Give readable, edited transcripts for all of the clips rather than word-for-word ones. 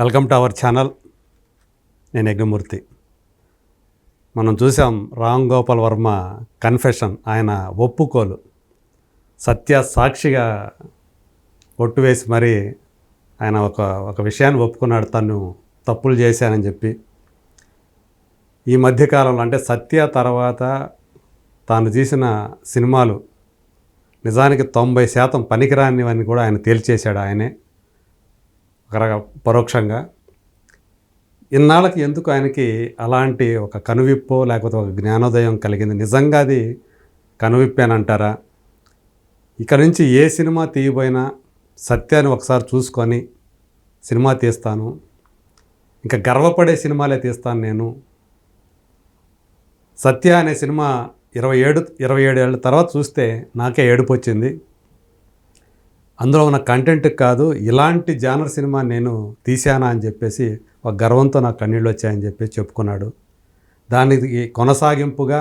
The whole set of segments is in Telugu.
Welcome to our channel. నేను యజ్ఞమూర్తి. మనం చూసాం రామ్ గోపాల్ వర్మ కన్ఫెషన్, ఆయన ఒప్పుకోలు, సత్య సాక్షిగా ఒట్టు వేసి మరి ఆయన ఒక విషయాన్ని ఒప్పుకున్నాడు, తను తప్పులు చేశానని చెప్పి. ఈ మధ్యకాలంలో అంటే సత్య తర్వాత తాను తీసిన సినిమాలు నిజానికి 90% పనికిరానివని కూడా ఆయన తేల్చేశాడు. ఆయనే పరోక్షంగా. ఇన్నాళ్ళకి ఎందుకు ఆయనకి అలాంటి ఒక కనువిప్పో లేకపోతే ఒక జ్ఞానోదయం కలిగింది? నిజంగా అది కనువిప్పేనంటారా? ఇక నుంచి ఏ సినిమా తీయబోయినా సత్యాన్ని ఒకసారి చూసుకొని సినిమా తీస్తాను, ఇంకా గర్వపడే సినిమాలే తీస్తాను నేను. సత్య అనే సినిమా 27 ఏళ్ళ తర్వాత చూస్తే నాకే ఏడుపు వచ్చింది. అందులో ఉన్న కంటెంట్ కాదు, ఇలాంటి జానర్ సినిమా నేను తీశానా అని చెప్పేసి ఒక గర్వంతో నాకు కన్నీళ్ళు వచ్చాయని చెప్పేసి చెప్పుకున్నాడు. దానికి కొనసాగింపుగా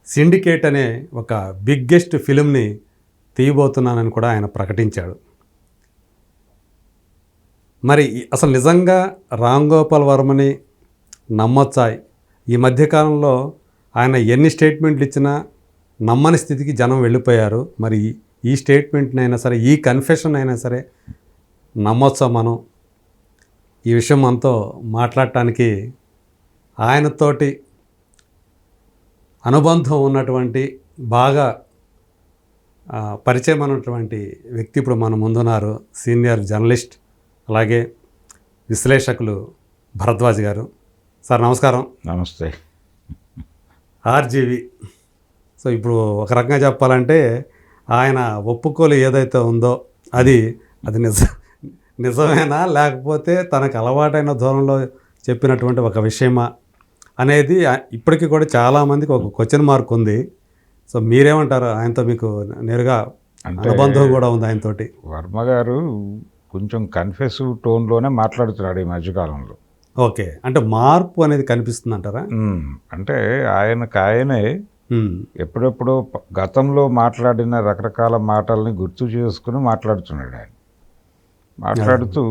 సిండికేట్ అనే ఒక బిగ్గెస్ట్ ఫిలింని తీయబోతున్నానని కూడా ఆయన ప్రకటించాడు. మరి అసలు నిజంగా రామ్ గోపాల్ వర్మని నమ్మొచ్చా? ఈ మధ్యకాలంలో ఆయన ఎన్ని స్టేట్మెంట్లు ఇచ్చినా నమ్మని స్థితికి జనం వెళ్ళిపోయారు. మరి ఈ స్టేట్మెంట్నైనా సరే, ఈ కన్ఫెషన్ అయినా సరే నమ్మొచ్చా మనం? ఈ విషయం మనతో మాట్లాడటానికి ఆయనతోటి అనుబంధం ఉన్నటువంటి, బాగా పరిచయం ఉన్నటువంటి వ్యక్తి ఇప్పుడు మన ముందున్నారు. సీనియర్ జర్నలిస్ట్, అలాగే విశ్లేషకులు భరద్వాజ్ గారు. సార్ నమస్కారం. నమస్తే. ఆర్జీవి. సో ఇప్పుడు ఒక రకంగా చెప్పాలంటే ఆయన ఒప్పుకోలు ఏదైతే ఉందో అది నిజమేనా, లేకపోతే తనకు అలవాటైన ధోరణిలో చెప్పినటువంటి ఒక విషయమా అనేది ఇప్పటికీ కూడా చాలామందికి ఒక క్వశ్చన్ మార్క్ ఉంది. సో మీరేమంటారు? ఆయనతో మీకు నేరుగా అనుబంధం కూడా ఉంది ఆయనతోటి. వర్మ గారు కొంచెం కన్ఫెసివ్ టోన్లోనే మాట్లాడుతున్నాడు ఈ మధ్యకాలంలో. ఓకే, అంటే మార్పు అనేది కనిపిస్తుంది అంటారా? అంటే ఆయనే ఎప్పుడెప్పుడో గతంలో మాట్లాడిన రకరకాల మాటల్ని గుర్తు చేసుకుని మాట్లాడుతున్నాడు. ఆయన మాట్లాడుతూ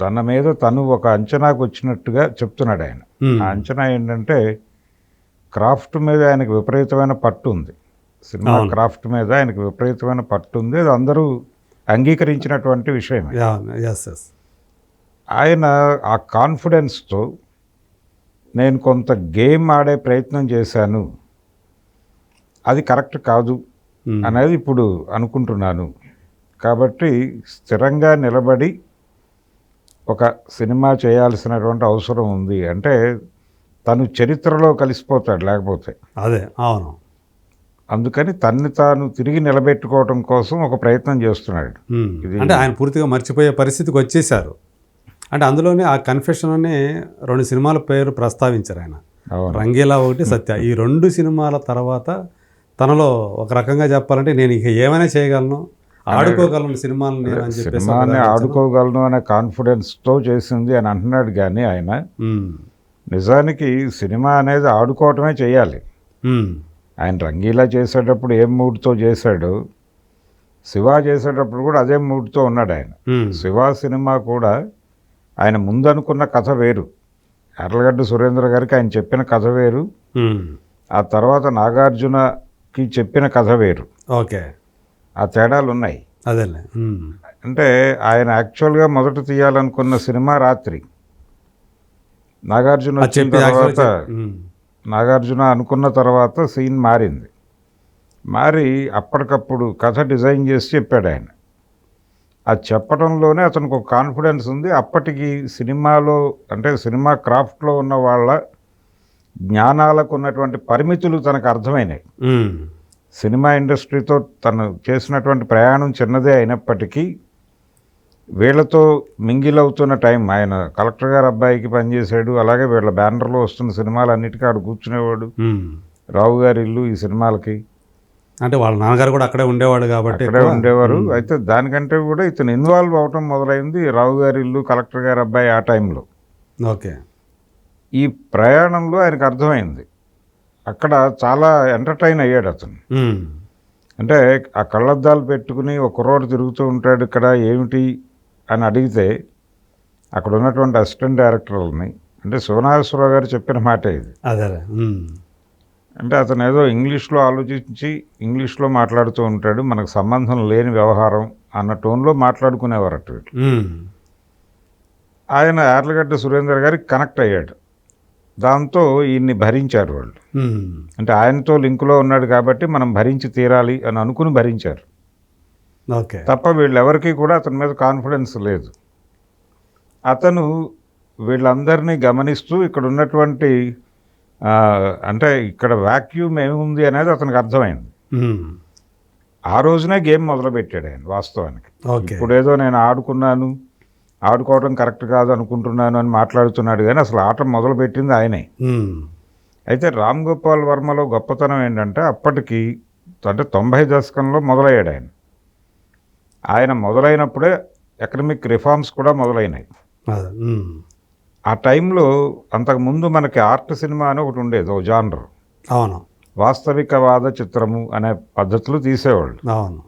తన మీద తను ఒక అంచనాకు వచ్చినట్టుగా చెప్తున్నాడు. ఆయన ఆ అంచనా ఏంటంటే క్రాఫ్ట్ మీద ఆయనకు విపరీతమైన పట్టు ఉంది. సినిమా క్రాఫ్ట్ మీద ఆయనకు విపరీతమైన పట్టు ఉంది. అది అందరూ అంగీకరించినటువంటి విషయం. ఆయన ఆ కాన్ఫిడెన్స్తో నేను కొంత గేమ్ ఆడే ప్రయత్నం చేశాను, అది కరెక్ట్ కాదు అనేది ఇప్పుడు అనుకుంటున్నాను. కాబట్టి స్థిరంగా నిలబడి ఒక సినిమా చేయాల్సినటువంటి అవసరం ఉంది. అంటే తను చరిత్రలో కలిసిపోతాడు లేకపోతే. అదే, అవును. అందుకని తన్ని తాను తిరిగి నిలబెట్టుకోవడం కోసం ఒక ప్రయత్నం చేస్తున్నాడు. అంటే ఆయన పూర్తిగా మర్చిపోయే పరిస్థితికి వచ్చేసారు. అంటే అందులోనే ఆ కన్ఫెషన్లోనే 2 సినిమాల పేరు ప్రస్తావించారు ఆయన, రంగీలా ఒకటి, సత్య. ఈ 2 సినిమాల తర్వాత తనలో ఒక రకంగా చెప్పాలంటే నేను ఇక ఏమైనా చేయగలను, ఆడుకోగలను సినిమాని ఆడుకోగలను అనే కాన్ఫిడెన్స్తో చేసింది అని అంటున్నాడు. కానీ ఆయన నిజానికి సినిమా అనేది ఆడుకోవటమే చేయాలి. ఆయన రంగీలా చేసేటప్పుడు ఏం మూడ్తో చేశాడు, శివ చేసేటప్పుడు కూడా అదే మూడ్తో ఉన్నాడు ఆయన. శివ సినిమా కూడా ఆయన ముందనుకున్న కథ వేరు, ఎర్లగడ్డ సురేంద్ర గారికి ఆయన చెప్పిన కథ వేరు, ఆ తర్వాత నాగార్జునకి చెప్పిన కథ వేరు. ఓకే, ఆ తేడాలు ఉన్నాయి. అదే అంటే ఆయన యాక్చువల్గా మొదట తీయాలనుకున్న సినిమా రాత్రి. నాగార్జున వచ్చిన తర్వాత, నాగార్జున అనుకున్న తర్వాత సీన్ మారింది. మారి అప్పటికప్పుడు కథ డిజైన్ చేసి చెప్పాడు ఆయన. అది చెప్పడంలోనే అతనికి ఒక కాన్ఫిడెన్స్ ఉంది. అప్పటికి సినిమాలో అంటే సినిమా క్రాఫ్ట్లో ఉన్న వాళ్ళ జ్ఞానాలకు ఉన్నటువంటి పరిమితులు తనకు అర్థమైనాయి. సినిమా ఇండస్ట్రీతో తను చేసినటువంటి ప్రయాణం చిన్నదే అయినప్పటికీ వీళ్ళతో మింగిల్ అవుతున్న టైం, ఆయన కలెక్టర్ గారు అబ్బాయికి పనిచేశాడు, అలాగే వీళ్ళ బ్యానర్లో వస్తున్న సినిమాలు అన్నిటికీ ఆడు కూర్చునేవాడు. రావు గారి ఇల్లు ఈ సినిమాలకి, అంటే వాళ్ళ నాన్నగారు కూడా అక్కడే ఉండేవాడు కాబట్టి అక్కడే ఉండేవారు. అయితే దానికంటే కూడా ఇతను ఇన్వాల్వ్ అవటం మొదలైంది రావు గారి ఇల్లు, కలెక్టర్ గారి అబ్బాయి ఆ టైంలో. ఓకే, ఈ ప్రయాణంలో ఆయనకు అర్థమైంది. అక్కడ చాలా ఎంటర్టైన్ అయ్యాడు అతను. అంటే ఆ కళ్ళద్దాలు పెట్టుకుని ఒక కుర్రోడు తిరుగుతూ ఉంటాడు ఇక్కడ, ఏమిటి అని అడిగితే అక్కడ ఉన్నటువంటి అసిస్టెంట్ డైరెక్టర్లని, అంటే శివనాగేశ్వరరావు గారు చెప్పిన మాటే ఇది. అదే. అంటే అతను ఏదో ఇంగ్లీష్లో ఆలోచించి ఇంగ్లీష్లో మాట్లాడుతూ ఉంటాడు, మనకు సంబంధం లేని వ్యవహారం అన్న టోన్లో మాట్లాడుకునేవారు అటు. ఆయన యార్లగడ్డ సురేందర్ గారికి కనెక్ట్ అయ్యాడు, దాంతో ఈయన్ని భరించారు వాళ్ళు. అంటే ఆయనతో లింకులో ఉన్నాడు కాబట్టి మనం భరించి తీరాలి అని అనుకుని భరించారు. ఓకే. తప్ప వీళ్ళెవరికీ కూడా అతని మీద కాన్ఫిడెన్స్ లేదు. అతను వీళ్ళందరినీ గమనిస్తూ ఇక్కడ ఉన్నటువంటి అంటే ఇక్కడ వాక్యూమ్ ఏముంది అనేది అతనికి అర్థమైంది. ఆ రోజునే గేమ్ మొదలుపెట్టాడు ఆయన వాస్తవానికి. ఇప్పుడేదో నేను ఆడుకోవడం కరెక్ట్ కాదు అనుకుంటున్నాను అని మాట్లాడుతున్నాడు, కానీ అసలు ఆట మొదలుపెట్టింది ఆయనే. అయితే రామ్ గోపాల్ వర్మలో గొప్పతనం ఏంటంటే అప్పటికి అంటే 90 దశకంలో మొదలయ్యాడు ఆయన. ఆయన మొదలైనప్పుడే ఎకనమిక్ రిఫార్మ్స్ కూడా మొదలైనాయి. ఆ టైంలో అంతకుముందు మనకి ఆర్ట్ సినిమా అని ఒకటి ఉండేది, ఓ జానర్. అవును. వాస్తవికవాద చిత్రము అనే పద్ధతులు తీసేవాళ్ళు. అవును.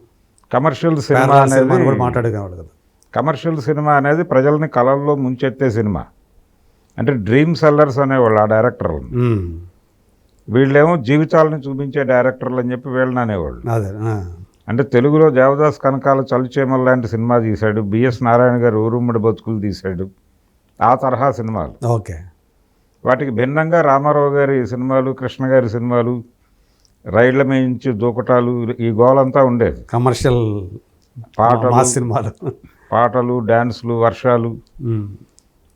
కమర్షియల్ సినిమా అనేది మాట్లాడేవాళ్ళు కదా. కమర్షియల్ సినిమా అనేది ప్రజల్ని కళల్లో ముంచెత్తే సినిమా. అంటే డ్రీమ్ సెల్లర్స్ అనేవాళ్ళు ఆ డైరెక్టర్లు. వీళ్ళేమో జీవితాలను చూపించే డైరెక్టర్లు అని చెప్పి వీళ్ళని అనేవాళ్ళు. అంటే తెలుగులో దేవదాస్ కనకాల చలిచేమల్ లాంటి సినిమా తీశాడు, బిఎస్ నారాయణ గారు ఊరుమ్మడి బతుకులు తీశాడు, ఆ తరహా సినిమాలు. ఓకే. వాటికి భిన్నంగా రామారావు గారి సినిమాలు, కృష్ణ గారి సినిమాలు, రైళ్ల మేయించి దూకటాలు, ఈ గోలంతా ఉండేది. కమర్షియల్ పాటలు, డ్యాన్సులు, వర్షాలు,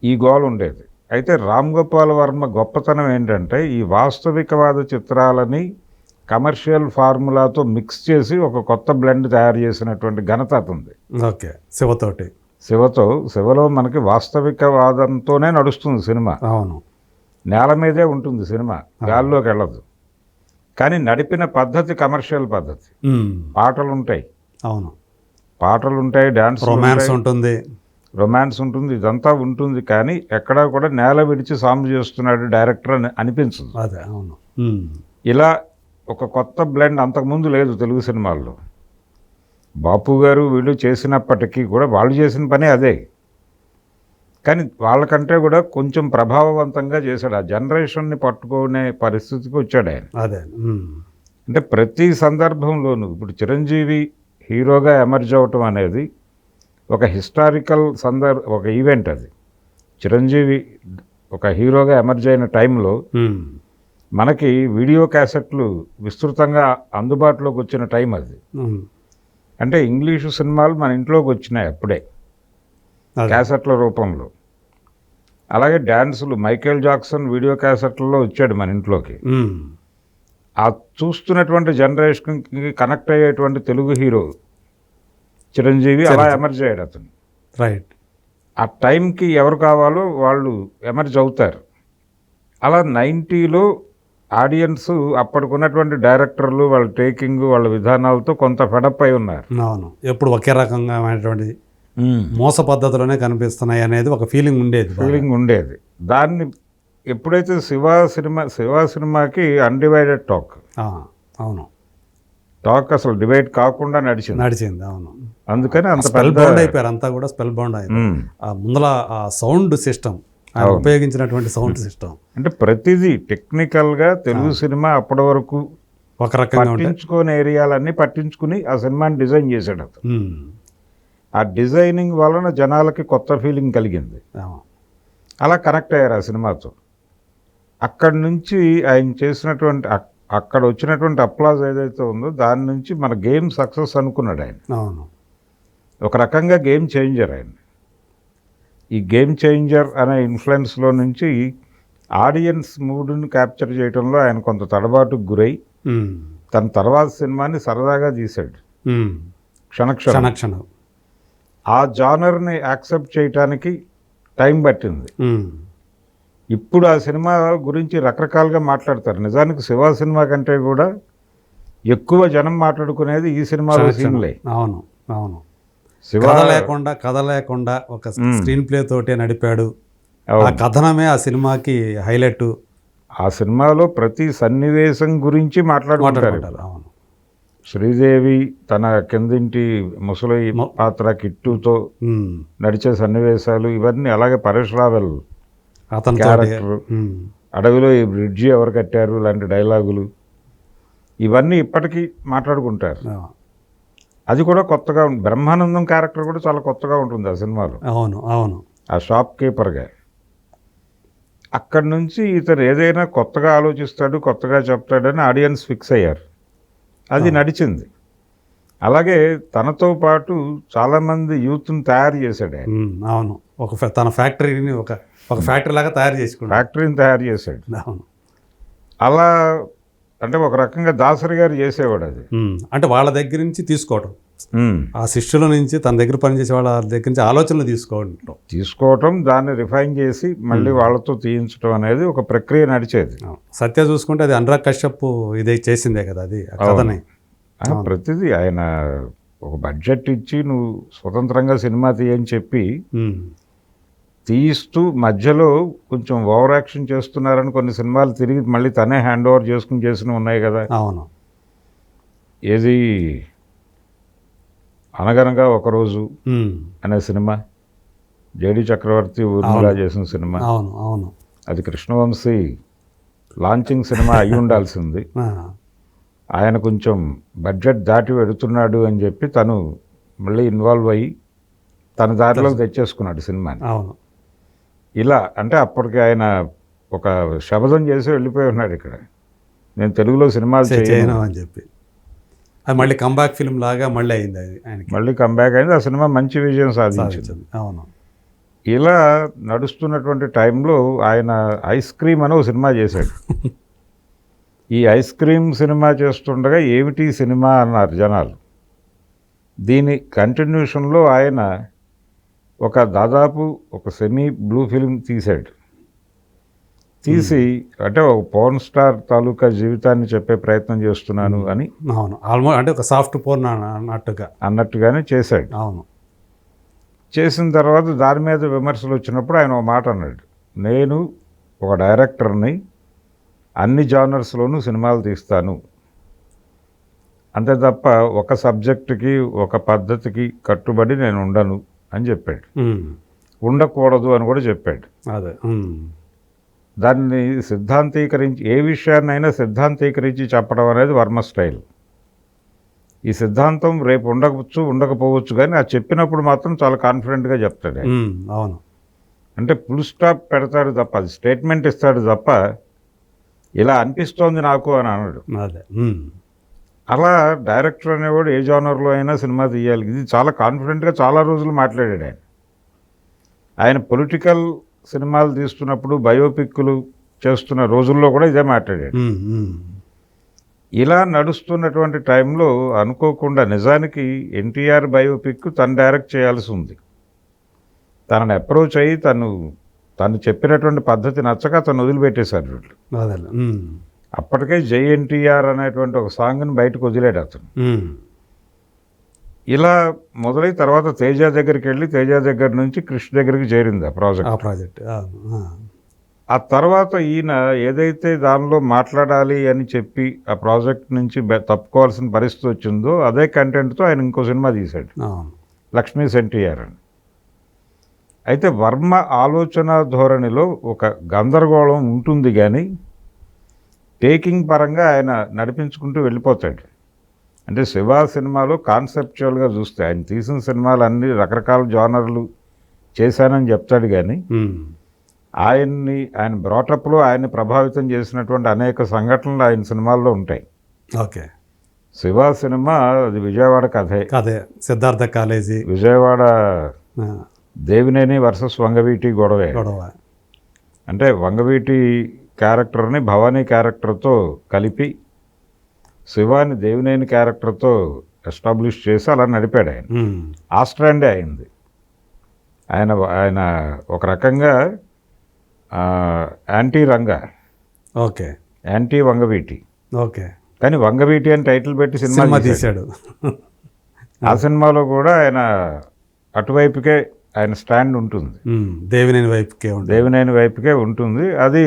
ఈ గోల ఉండేది. అయితే రామ్ గోపాల్ వర్మ గొప్పతనం ఏంటంటే ఈ వాస్తవికవాద చిత్రాలని కమర్షియల్ ఫార్ములాతో మిక్స్ చేసి ఒక కొత్త బ్లెండ్ తయారు చేసినటువంటి ఘనత అతుంది. ఓకే. శివలో మనకి వాస్తవికవాదంతోనే నడుస్తుంది సినిమా. అవును. నేల మీదే ఉంటుంది సినిమా, గాల్లోకి వెళ్ళదు. కానీ నడిపిన పద్ధతి కమర్షియల్ పద్ధతి. పాటలు ఉంటాయి. అవును. డాన్స్, రొమాన్స్ ఉంటుంది, ఇదంతా ఉంటుంది. కానీ ఎక్కడా కూడా నేల విడిచి సాంబు చేస్తున్నాడు డైరెక్టర్ అని అనిపించదు. అదే. అవును. ఇలా ఒక కొత్త బ్లెండ్ అంతకుముందు లేదు తెలుగు సినిమాల్లో. బాపు గారు వీళ్ళు చేసినప్పటికీ కూడా వాళ్ళు చేసిన పని అదే, కానీ వాళ్ళకంటే కూడా కొంచెం ప్రభావవంతంగా చేశాడు. ఆ జనరేషన్ని పట్టుకునే పరిస్థితికి వచ్చాడు ఆయన. అదే. అంటే ప్రతి సందర్భంలోనూ ఇప్పుడు చిరంజీవి హీరోగా ఎమర్జ్ అవ్వటం అనేది ఒక హిస్టారికల్ ఒక ఈవెంట్. అది చిరంజీవి ఒక హీరోగా ఎమర్జ్ అయిన టైంలో మనకి వీడియో క్యాసెట్లు విస్తృతంగా అందుబాటులోకి వచ్చిన టైం అది. అంటే ఇంగ్లీషు సినిమాలు మన ఇంట్లోకి వచ్చినాయి అప్పుడే క్యాసెట్ల రూపంలో. అలాగే డ్యాన్సులు, మైకేల్ జాక్సన్ వీడియో క్యాసెట్లలో వచ్చాడు మన ఇంట్లోకి. ఆ చూస్తున్నటువంటి జనరేషన్కి కనెక్ట్ అయ్యేటువంటి తెలుగు హీరో చిరంజీవి అలా ఎమర్జ్ అయ్యాడు అతను. రైట్. ఆ టైంకి ఎవరు కావాలో వాళ్ళు ఎమర్జ్ అవుతారు. అలా 90లో ఆడియన్స్ అప్పటికున్నటువంటి డైరెక్టర్లు వాళ్ళ టేకింగ్, వాళ్ళ విధానాలతో కొంత ఫెడప్ అయి ఉన్నారు. అవును. ఎప్పుడు ఒకే రకంగా మోస పద్ధతిలోనే కనిపిస్తున్నాయి అనేది ఒక ఫీలింగ్ ఉండేది. దాన్ని ఎప్పుడైతే శివ సినిమాకి అన్డివైడెడ్ టాక్. అవును. టాక్ అసలు డివైడ్ కాకుండా నడిచింది. అవును. అందుకని అంత స్పెల్ బౌండ్ అయిపోయారు అంతా కూడా. స్పెల్ బౌండ్ అయ్యారు. ముందల ఆ సౌండ్ సిస్టమ్, ఉపయోగించినటువంటి సౌండ్ సిస్టమ్, అంటే ప్రతిదీ టెక్నికల్గా తెలుగు సినిమా అప్పటి వరకు ఒక రకంగా పట్టించుకునే ఏరియాలన్నీ పట్టించుకుని ఆ సినిమాని డిజైన్ చేశాడు అతను. ఆ డిజైనింగ్ వలన జనాలకి కొత్త ఫీలింగ్ కలిగింది. అలా కనెక్ట్ అయ్యారు ఆ సినిమాతో. అక్కడి నుంచి ఆయన చేసినటువంటి అక్కడ వచ్చినటువంటి అప్లాజ్ ఏదైతే ఉందో దాని నుంచి మన గేమ్ సక్సెస్ అనుకున్నాడు ఆయన. ఒక రకంగా గేమ్ చేంజర్ ఆయన. ఈ గేమ్ చేంజర్ అనే ఇన్ఫ్లుయెన్స్లో నుంచి ఆడియన్స్ మూడ్ని క్యాప్చర్ చేయడంలో ఆయన కొంత తడబాటుకు గురై తన తర్వాత సినిమాని సరదాగా తీశాడు, క్షణక్షణం. ఆ జానర్ని యాక్సెప్ట్ చేయటానికి టైం పట్టింది. ఇప్పుడు ఆ సినిమా గురించి రకరకాలుగా మాట్లాడతారు. నిజానికి శివ సినిమా కంటే కూడా ఎక్కువ జనం మాట్లాడుకునేది ఈ సినిమాలో సీన్లే. అవును. కథ లేకుండా ఒక స్క్రీన్ ప్లే తోటే నడిపాడు. ఆ కథనమే ఆ సినిమాకి హైలైట్. ఆ సినిమాలో ప్రతి సన్నివేశం గురించి మాట్లాడుకుంటారు. శ్రీదేవి తన కిందింటి ముసలి పాత్ర కిట్టుతో ఉమ్. నడిచే సన్నివేశాలు ఇవన్నీ, అలాగే పరేష్ రావెల్ అతనితో క్యారెక్టర్, అడవిలో ఈ బ్రిడ్జి ఎవరు కట్టారు లాంటి డైలాగులు, ఇవన్నీ ఇప్పటికీ మాట్లాడుకుంటారు. అది కూడా కొత్తగా బ్రహ్మానందం క్యారెక్టర్ కూడా చాలా కొత్తగా ఉంటుంది ఆ సినిమాలో. అవును అవును. ఆ షాప్ కీపర్గా అక్కడి నుంచి ఇతను ఏదైనా కొత్తగా ఆలోచిస్తాడు, కొత్తగా చెప్తాడని ఆడియన్స్ ఫిక్స్ అయ్యారు. అది నడిచింది. అలాగే తనతో పాటు చాలామంది యూత్ని తయారు చేశాడు ఆయన. అవును. తన ఫ్యాక్టరీని ఒక ఫ్యాక్టరీ లాగా తయారు చేసుకున్నాడు. ఫ్యాక్టరీని తయారు చేశాడు. అవును. అలా అంటే ఒక రకంగా దాసరి గారు చేసేవాడు అది. అంటే వాళ్ళ దగ్గర నుంచి తీసుకోవటం, ఆ శిష్యుల నుంచి తన దగ్గర పనిచేసే వాళ్ళ దగ్గర నుంచి ఆలోచనలు తీసుకోవటం, దాన్ని రిఫైన్ చేసి మళ్ళీ వాళ్ళతో తీయించడం అనేది ఒక ప్రక్రియ నడిచేది. సత్య చూసుకుంటే అది అనురాగ్ కశ్యప్ ఇదే చేసిందే కదా అది కథని. ప్రతిదీ ఆయన ఒక బడ్జెట్ ఇచ్చి నువ్వు స్వతంత్రంగా సినిమా తీయని చెప్పి తీయిస్తూ మధ్యలో కొంచెం ఓవర్ యాక్షన్ చేస్తున్నారని కొన్ని సినిమాలు తిరిగి మళ్ళీ తనే హ్యాండ్ ఓవర్ చేసుకుని చేసినవి ఉన్నాయి కదా. అవును. ఏది అనగనగా ఒకరోజు అనే సినిమా, జేడి చక్రవర్తి ఊర్మిళ చేసిన సినిమా. అవును అవును. అది కృష్ణవంశీ లాంచింగ్ సినిమా అయి ఉండాల్సింది. ఆయన కొంచెం బడ్జెట్ దాటి వెడుతున్నాడు అని చెప్పి తను మళ్ళీ ఇన్వాల్వ్ అయ్యి తన దారిలో తెచ్చేసుకున్నాడు సినిమాని. అవును. ఇలా అంటే అప్పటికి ఆయన ఒక శబదం చేసి వెళ్ళిపోయి ఉన్నాడు, ఇక్కడ నేను తెలుగులో సినిమాలు చేయను అని చెప్పి. అది మళ్ళీ కంబ్యాక్ ఫిల్మ్ లాగా మళ్ళీ అయింది, అది ఆయనకి మళ్ళీ కంబ్యాక్ అయింది. ఆ సినిమా మంచి విజయం సాధించింది. అవును. ఇలా నడుస్తున్నటువంటి టైంలో ఆయన ఐస్ క్రీమ్ అని ఒక సినిమా చేశాడు. ఈ ఐస్ క్రీమ్ సినిమా చేస్తుండగా ఏమిటి సినిమా అన్నారు జనాలు. దీని కంటిన్యూషన్లో ఆయన దాదాపు ఒక సెమీ బ్లూ ఫిల్మ్ తీశాడు. తీసి అంటే ఒక పోర్న్ స్టార్ తాలూకా జీవితాన్ని చెప్పే ప్రయత్నం చేస్తున్నాను అని. అవును. ఆల్మోస్ట్ అంటే ఒక సాఫ్ట్ పోర్న్ అన్నట్టుగానే చేశాడు. అవును. చేసిన తర్వాత దాని మీద విమర్శలు వచ్చినప్పుడు ఆయన ఒక మాట అన్నాడు, నేను ఒక డైరెక్టర్ని, అన్ని జానర్స్లోనూ సినిమాలు తీస్తాను, అంతే తప్ప ఒక సబ్జెక్టుకి ఒక పద్ధతికి కట్టుబడి నేను ఉండను అని చెప్పాడు. ఉండకూడదు అని కూడా చెప్పాడు. అదే దాన్ని సిద్ధాంతీకరించి, ఏ విషయాన్నైనా సిద్ధాంతీకరించి చెప్పడం అనేది వర్మ స్టైల్. ఈ సిద్ధాంతం రేపు ఉండవచ్చు ఉండకపోవచ్చు, కానీ అది చెప్పినప్పుడు మాత్రం చాలా కాన్ఫిడెంట్గా చెప్తాడు. అవును. అంటే ఫుల్ స్టాప్ పెడతాడు తప్ప, అది స్టేట్మెంట్ ఇస్తాడు తప్ప ఇలా అనిపిస్తోంది నాకు అని అన్నాడు. అదే అలా డైరెక్టర్ అనేవాడు ఏ జానర్లో అయినా సినిమా తీయాలి, ఇది చాలా కాన్ఫిడెంట్గా చాలా రోజులు మాట్లాడాడు ఆయన. ఆయన పొలిటికల్ సినిమాలు తీస్తున్నప్పుడు, బయోపిక్లు చేస్తున్న రోజుల్లో కూడా ఇదే మాట్లాడాడు. ఇలా నడుస్తున్నటువంటి టైంలో అనుకోకుండా నిజానికి ఎన్టీఆర్ బయోపిక్ తను డైరెక్ట్ చేయాల్సి ఉంది. తనని అప్రోచ్ అయ్యి తను చెప్పినటువంటి పద్ధతి నచ్చక తను వదిలిపెట్టేశారు వీళ్ళు. అప్పటికే జై ఎన్టీఆర్ అనేటువంటి ఒక సాంగ్ని బయటకు వదిలేడు అతను. ఇలా మొదలై తర్వాత తేజ దగ్గరికి వెళ్ళి, తేజ దగ్గర నుంచి కృష్ణ దగ్గరికి చేరింది ఆ ప్రాజెక్ట్. ఆ తర్వాత ఈయన ఏదైతే దానిలో మాట్లాడాలి అని చెప్పి ఆ ప్రాజెక్ట్ నుంచి తప్పుకోవాల్సిన పరిస్థితి వచ్చిందో అదే కంటెంట్తో ఆయన ఇంకో సినిమా తీశాడు, లక్ష్మీ ఎన్టీఆర్ అని. అయితే వర్మ ఆలోచన ధోరణిలో ఒక గందరగోళం ఉంటుంది, కానీ టేకింగ్ పరంగా ఆయన నడిపించుకుంటూ వెళ్ళిపోతాడు. అంటే శివ సినిమాలో కాన్సెప్చువల్గా చూస్తే ఆయన తీసిన సినిమాలు అన్ని రకరకాల జానర్లు చేశానని చెప్తాడు, కానీ ఆయన బ్రాటప్లో ఆయన్ని ప్రభావితం చేసినటువంటి అనేక సంఘటనలు ఆయన సినిమాల్లో ఉంటాయి. ఓకే. శివ సినిమా అది విజయవాడ కథే, సిద్ధార్థ కాలేజీ, విజయవాడ దేవినేని వర్సెస్ వంగవీటి గొడవ. అంటే వంగవీటి క్యారెక్టర్ని భవానీ క్యారెక్టర్తో కలిపి శివాని దేవినేని క్యారెక్టర్తో ఎస్టాబ్లిష్ చేసి అలా నడిపాడు ఆయన. ఆ స్టాండే అయింది. ఆయన ఒక రకంగా anti Ranga, okay, anti Vangaveeti, okay, కానీ వంగవీటి అని టైటిల్ పెట్టి సినిమా తీశాడు. ఆ సినిమాలో కూడా ఆయన అటువైపుకే ఆయన స్టాండ్ ఉంటుంది, దేవినేని వైపుకే ఉంటుంది. అది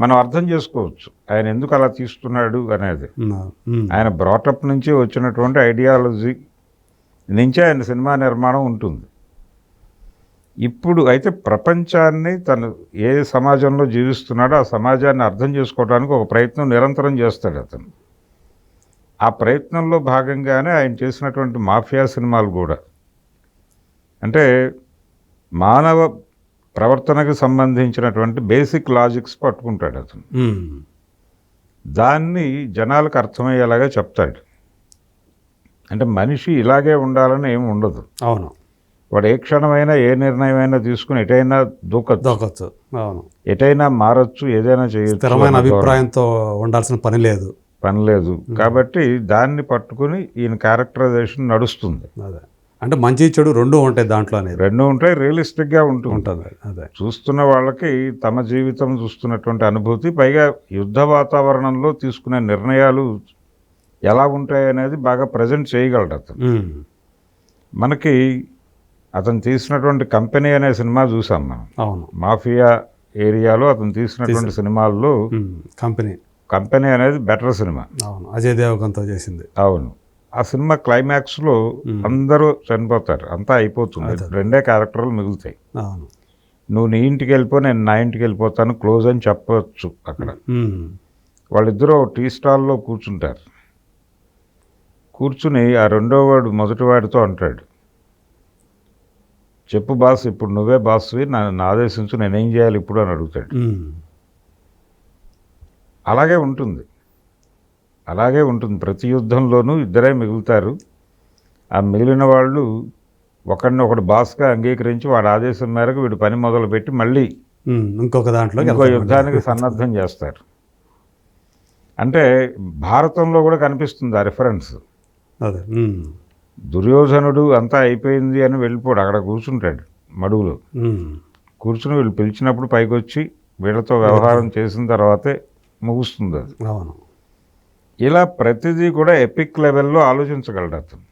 మనం అర్థం చేసుకోవచ్చు ఆయన ఎందుకు అలా తీస్తున్నాడు అనేది. ఉమ్. ఆయన బ్రాటప్ నుంచి వచ్చినటువంటి ఐడియాలజీ నుంచే ఆయన సినిమా నిర్మాణం ఉంటుంది. ఇప్పుడు అయితే ప్రపంచాన్ని తను ఏ సమాజంలో జీవిస్తున్నాడో ఆ సమాజాన్ని అర్థం చేసుకోవడానికి ఒక ప్రయత్నం నిరంతరం చేస్తాడు అతను. ఆ ప్రయత్నంలో భాగంగానే ఆయన చేసినటువంటి మాఫియా సినిమాలు కూడా, అంటే మానవ ప్రవర్తనకు సంబంధించినటువంటి బేసిక్ లాజిక్స్ పట్టుకుంటాడు అతను. ఉమ్. దాన్ని జనాలకు అర్థమయ్యేలాగా చెప్తాడు. అంటే మనిషి ఇలాగే ఉండాలని ఏమి ఉండదు. అవును, వాడు ఏ క్షణమైనా ఏ నిర్ణయమైనా తీసుకుని ఎటైనా దూకొచ్చు. అవును, ఎటైనా మారచ్చు, ఏదైనా చేయొచ్చు, స్థిరమైన అభిప్రాయంతో ఉండాల్సిన పని లేదు. పని లేదు. కాబట్టి దాన్ని పట్టుకుని ఈయన క్యారెక్టరైజేషన్ నడుస్తుంది. అదే, అంటే మంచి చెడు రెండూ ఉంటాయి దాంట్లో అనేది. రెండు ఉంటాయి, రియలిస్టిక్గా ఉంటుంది. అదే, చూస్తున్న వాళ్ళకి తమ జీవితం చూస్తున్నటువంటి అనుభూతి, పైగా యుద్ధ వాతావరణంలో తీసుకునే నిర్ణయాలు ఎలా ఉంటాయి అనేది బాగా ప్రజెంట్ చేయగలడు అతను. ఉమ్. మనకి అతను తీసినటువంటి కంపెనీ అనే సినిమా చూసాం మనం. అవును, మాఫియా ఏరియాలో అతను తీసినటువంటి సినిమాల్లో కంపెనీ అనేది బెటర్ సినిమా. అవును, అజయ్ దేవగన్తో చేసింది. అవును, ఆ సినిమా క్లైమాక్స్లో అందరూ చనిపోతారు, అంతా అయిపోతుంది, రెండే క్యారెక్టర్లు మిగులుతాయి. అవును, నువ్వు నీ ఇంటికి వెళ్ళిపో, నేను నా ఇంటికి వెళ్ళిపోతాను, క్లోజ్ అని చెప్పవచ్చు. అక్కడ వాళ్ళిద్దరూ టీ స్టాల్లో కూర్చుంటారు. కూర్చుని ఆ రెండో వాడు మొదటి వాడితో అంటాడు, చెప్పు బాస్, ఇప్పుడు నువ్వే బాస్వి, నన్ను ఆదేశించు, నేనేం చేయాలి ఇప్పుడు అని అడుగుతాడు. అలాగే ఉంటుంది, అలాగే ఉంటుంది. ప్రతి యుద్ధంలోనూ ఇద్దరే మిగులుతారు. ఆ మిగిలిన వాళ్ళు ఒకడిని ఒకడు బాస్గా అంగీకరించి వాడి ఆదేశం మేరకు వీడు పని మొదలుపెట్టి మళ్ళీ ఇంకో యుద్ధానికి సన్నద్ధం చేస్తారు. అంటే భారతంలో కూడా కనిపిస్తుంది ఆ రిఫరెన్స్. దుర్యోధనుడు అంతా అయిపోయింది అని వెళ్ళిపోడు, అక్కడ కూర్చుంటాడు మడుగులో. కూర్చుని వీళ్ళు పిలిచినప్పుడు పైకి వచ్చి వీళ్ళతో వ్యవహారం చేసిన తర్వాతే ముగుస్తుంది అది. అవును, ఇలా ప్రతిదీ కూడా ఎపిక్ లెవెల్లో ఆలోచించగలడు అతను.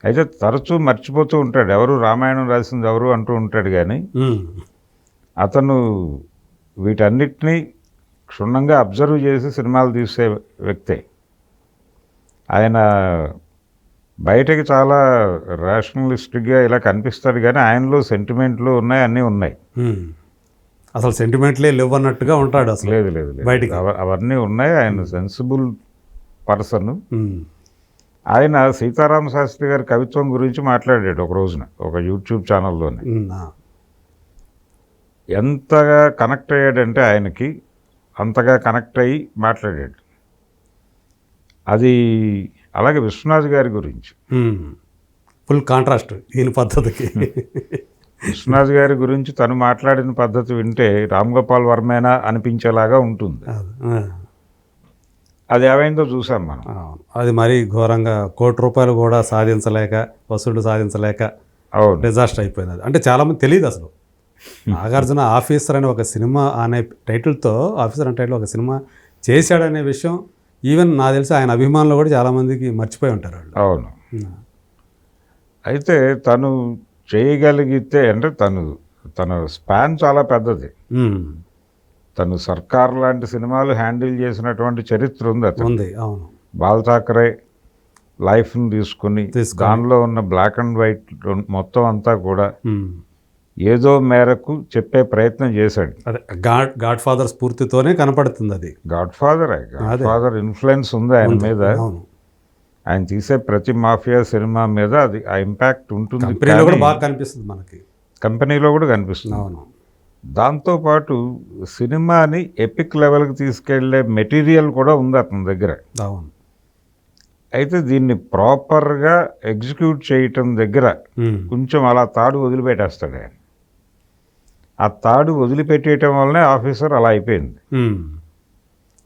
అయితే తరచూ మర్చిపోతూ ఉంటాడు, ఎవరు రామాయణం రాసింది ఎవరు అంటూ ఉంటాడు. కానీ అతను వీటన్నిటినీ క్షుణ్ణంగా అబ్జర్వ్ చేసి సినిమాలు తీసే వ్యక్తే. ఆయన బయటకి చాలా రేషనలిస్టిక్గా ఇలా కనిపిస్తాడు, కానీ ఆయనలో సెంటిమెంట్లు ఉన్నాయి, అన్నీ ఉన్నాయి. అసలు సెంటిమెంట్లే లేవు అన్నట్టుగా ఉంటాడు అసలు. లేదు లేదు బయటికి అవన్నీ ఉన్నాయి. ఆయన సెన్సిబుల్ పర్సన్. ఆయన సీతారామ శాస్త్రి గారి కవిత్వం గురించి మాట్లాడాడు ఒక రోజున ఒక యూట్యూబ్ ఛానల్లోనే. ఎంతగా కనెక్ట్ అయ్యాడంటే ఆయనకి అంతగా కనెక్ట్ అయ్యి మాట్లాడాడు. అది అలాగే విశ్వనాథ్ గారి గురించి ఫుల్ కాంట్రాస్ట్ ఈయన పద్ధతికి. విశ్వనాథ్ గారి గురించి తను మాట్లాడిన పద్ధతి వింటే రామ్ గోపాల్ వర్మేనా అనిపించేలాగా ఉంటుంది. అది ఏమైందో చూసాం మనం. అది మరీ ఘోరంగా ₹1 కూడా సాధించలేక, వసూళ్లు సాధించలేక డిజాస్టర్ అయిపోయింది. అంటే చాలామంది తెలియదు అసలు. నాగార్జున ఆఫీసర్ అనే ఒక సినిమా అనే టైటిల్తో, ఆఫీసర్ అనే టైటిల్ ఒక సినిమా చేశాడనే విషయం ఈవెన్ నాకు తెలిసి ఆయన అభిమానులు కూడా చాలామందికి మర్చిపోయి ఉంటారు వాళ్ళు. అవును, అయితే తను చేయగలిగితే, అంటే తన స్పాన్ చాలా పెద్దది. తను సర్కార్ లాంటి సినిమాలు హ్యాండిల్ చేసినటువంటి చరిత్ర ఉంది అతను. అవును, బాల్ ఠాకరే లైఫ్ని తీసుకుని దానిలో ఉన్న బ్లాక్ అండ్ వైట్ మొత్తం అంతా కూడా ఏదో మేరకు చెప్పే ప్రయత్నం చేశాడు. అదే గాడ్ ఫాదర్ స్ఫూర్తితోనే కనపడుతుంది అది. గాడ్ ఫాదర్ ఇన్ఫ్లుయెన్స్ ఉంది ఆయన మీద. ఆయన తీసే ప్రతి మాఫియా సినిమా మీద అది ఆ ఇంపాక్ట్ ఉంటుంది. కంపెనీలో కూడా బాగా కనిపిస్తుంది మనకి. కంపెనీలో కూడా కనిపిస్తుంది. అవును, దాంతోపాటు సినిమాని ఎపిక్ లెవెల్కి తీసుకెళ్లే మెటీరియల్ కూడా ఉంది అతని దగ్గర. అవును, అయితే దీన్ని ప్రాపర్గా ఎగ్జిక్యూట్ చేయటం దగ్గర కొంచెం అలా తాడు వదిలిపెట్టేస్తాడు ఆయన. ఆ తాడు వదిలిపెట్టేయటం వల్లనే ఆఫీసర్ అలా అయిపోయింది.